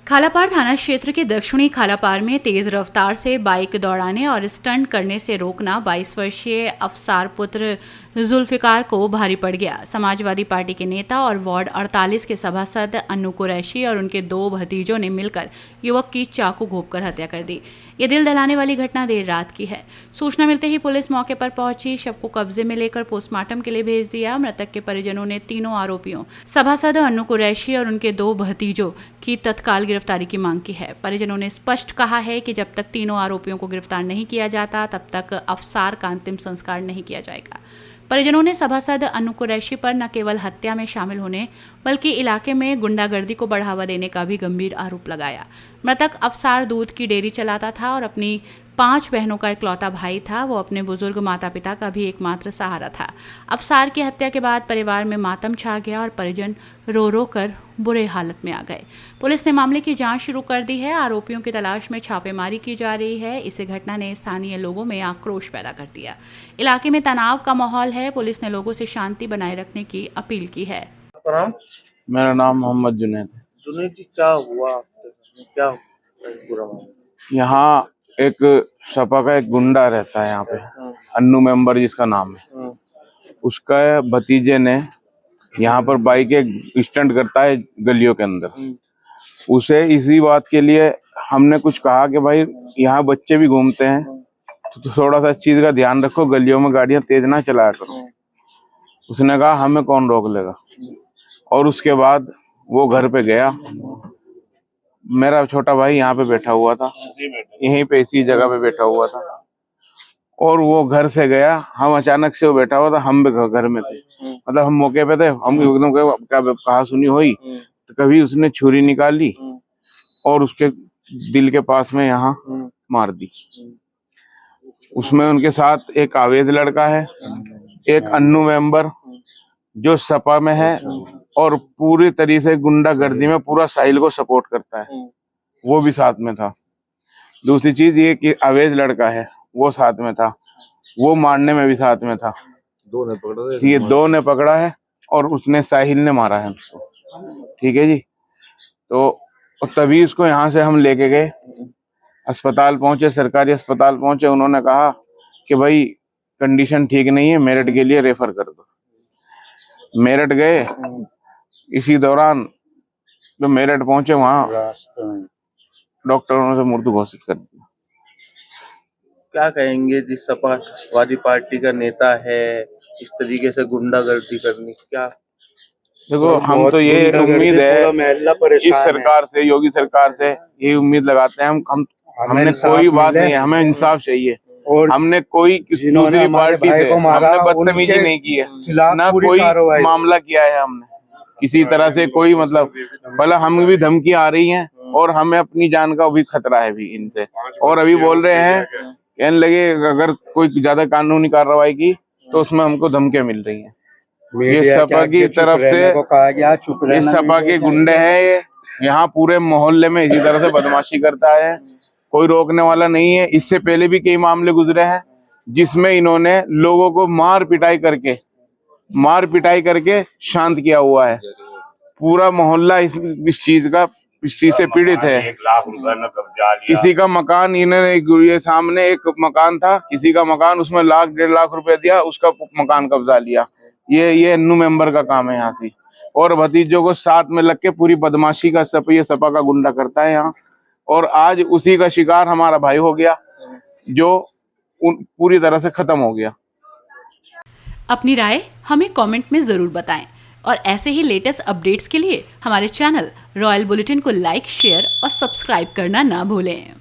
खालापार थाना क्षेत्र के दक्षिणी खालापार में तेज रफ्तार से बाइक दौड़ाने और स्टंट करने से रोकना 22 वर्षीय अफसार पुत्र जुल्फिकार को भारी पड़ गया। समाजवादी पार्टी के नेता और वार्ड 48 के सभासद अन्नू कुरैशी और उनके 2 भतीजों ने मिलकर युवक की चाकू घोंपकर हत्या कर दी। ये दिल दहलाने वाली घटना देर रात की है। सूचना मिलते ही पुलिस मौके पर पहुंची, शव को कब्जे में लेकर पोस्टमार्टम के लिए भेज दिया। मृतक के परिजनों ने तीनों आरोपियों सभासद अन्नू कुरैशी और उनके 2 भतीजों की तत्काल गिरफ्तारी की मांग की है। परिजनों ने स्पष्ट कहा है कि जब तक तीनों आरोपियों को गिरफ्तार नहीं किया जाता तब तक अफसार का अंतिम संस्कार नहीं किया जाएगा। परिजनों ने सभासद अन्नू कुरैशी पर न केवल हत्या में शामिल होने बल्कि इलाके में गुंडागर्दी को बढ़ावा देने का भी गंभीर आरोप लगाया। मृतक अफसार दूध की डेयरी चलाता था और अपनी 5 बहनों का इकलौता भाई था। वो अपने बुजुर्ग माता पिता का भी एकमात्र सहारा था। अफसार की हत्या के बाद परिवार में मातम छा गया और परिजन रो रो कर बुरे हालत में आ गए। पुलिस ने मामले की जांच शुरू कर दी है। आरोपियों की तलाश में छापेमारी की जा रही है। इस घटना ने स्थानीय लोगों में आक्रोश पैदा कर दिया। इलाके में तनाव का माहौल है। पुलिस ने लोगों से शांति बनाए रखने की अपील की है। मेरा नाम मोहम्मद जुनैद है। जुनैद जी, क्या हुआ? क्या पूरा यहाँ एक सपा का एक गुंडा रहता है यहाँ पे, अन्नू मेंबर जिसका नाम है, उसका भतीजे ने यहाँ पर बाइक एक स्टंट करता है गलियों के अंदर। उसे इसी बात के लिए हमने कुछ कहा कि भाई यहाँ बच्चे भी घूमते हैं तो थोड़ा सा इस चीज का ध्यान रखो, गलियों में गाड़ियां तेज ना चलाया करो। उसने कहा हमें कौन रोक लेगा। और उसके बाद वो घर पे गया। मेरा छोटा भाई यहाँ पे बैठा हुआ था, यहीं पे इसी जगह पे बैठा हुआ था और वो घर से गया। हम अचानक से वो बैठा हुआ था, हम भी घर में थे, मतलब हम मौके पे थे। हम एकदम कहा सुनी हुई तो कभी उसने छुरी निकाली और उसके दिल के पास में यहाँ मार दी। उसमें उनके साथ एक अवैध लड़का है, एक अन्नू मेंबर जो सपा में है और पूरी तरीके से गुंडागर्दी में पूरा साहिल को सपोर्ट करता है, वो भी साथ में था। दूसरी चीज ये कि अवैध लड़का है, वो साथ में था, वो मारने में भी साथ में था। 2 ने पकड़ा है, ये 2 ने पकड़ा है और उसने साहिल ने मारा है उसको। ठीक है जी। तो तभी उसको यहाँ से हम लेके गए, अस्पताल पहुंचे, सरकारी अस्पताल पहुंचे। उन्होंने कहा कि भाई कंडीशन ठीक नहीं है, मेरठ के लिए रेफर कर दो। मेरठ गए, इसी दौरान जब मेरठ पहुंचे वहां डॉक्टरों ने मृत्यु घोषित कर दिया। क्या कहेंगे जिस सपावादी पार्टी का नेता है इस तरीके से गुंडागर्दी करनी? क्या देखो, हम तो ये उम्मीद है इस सरकार से, योगी सरकार से यही उम्मीद लगाते हैं। हमने कोई बात नहीं है, हमें इंसाफ चाहिए। हमने कोई दूसरी पार्टी से हमने बदतमीजी नहीं की है, ना कोई मामला किया है हमने किसी तरह से कोई, मतलब भला हमें भी धमकी आ रही हैं और हमें अपनी जान का भी खतरा है भी इनसे। और अभी बोल रहे हैं, कहने लगे अगर कोई ज्यादा कानूनी कार्रवाई की तो उसमें हमको धमकियां मिल रही हैं। ये सपा की तरफ से, ये सपा के गुंडे हैं। ये यहाँ पूरे मोहल्ले में इसी तरह से बदमाशी करता है, कोई रोकने वाला नहीं है। इससे पहले भी कई मामले गुजरे हैं जिसमें इन्होंने लोगों को मार पिटाई करके शांत किया हुआ है। पूरा मोहल्ला इस चीज से पीड़ित है। 1 लाख रुपए में कब्जा लिया। किसी का मकान इन्होंने, ये सामने एक मकान था, किसी का मकान, उसमें 1.5 लाख रुपए दिया, उसका मकान कब्जा लिया। ये अन्नू मेंबर का काम है यहाँ से। और भतीजों को साथ में लग के पूरी बदमाशी का ये सपा का गुंडा करता है यहाँ। और आज उसी का शिकार हमारा भाई हो गया, जो पूरी तरह से खत्म हो गया। अपनी राय हमें कमेंट में जरूर बताएं और ऐसे ही लेटेस्ट अपडेट्स के लिए हमारे चैनल रॉयल बुलेटिन को लाइक, शेयर और सब्सक्राइब करना ना भूलें।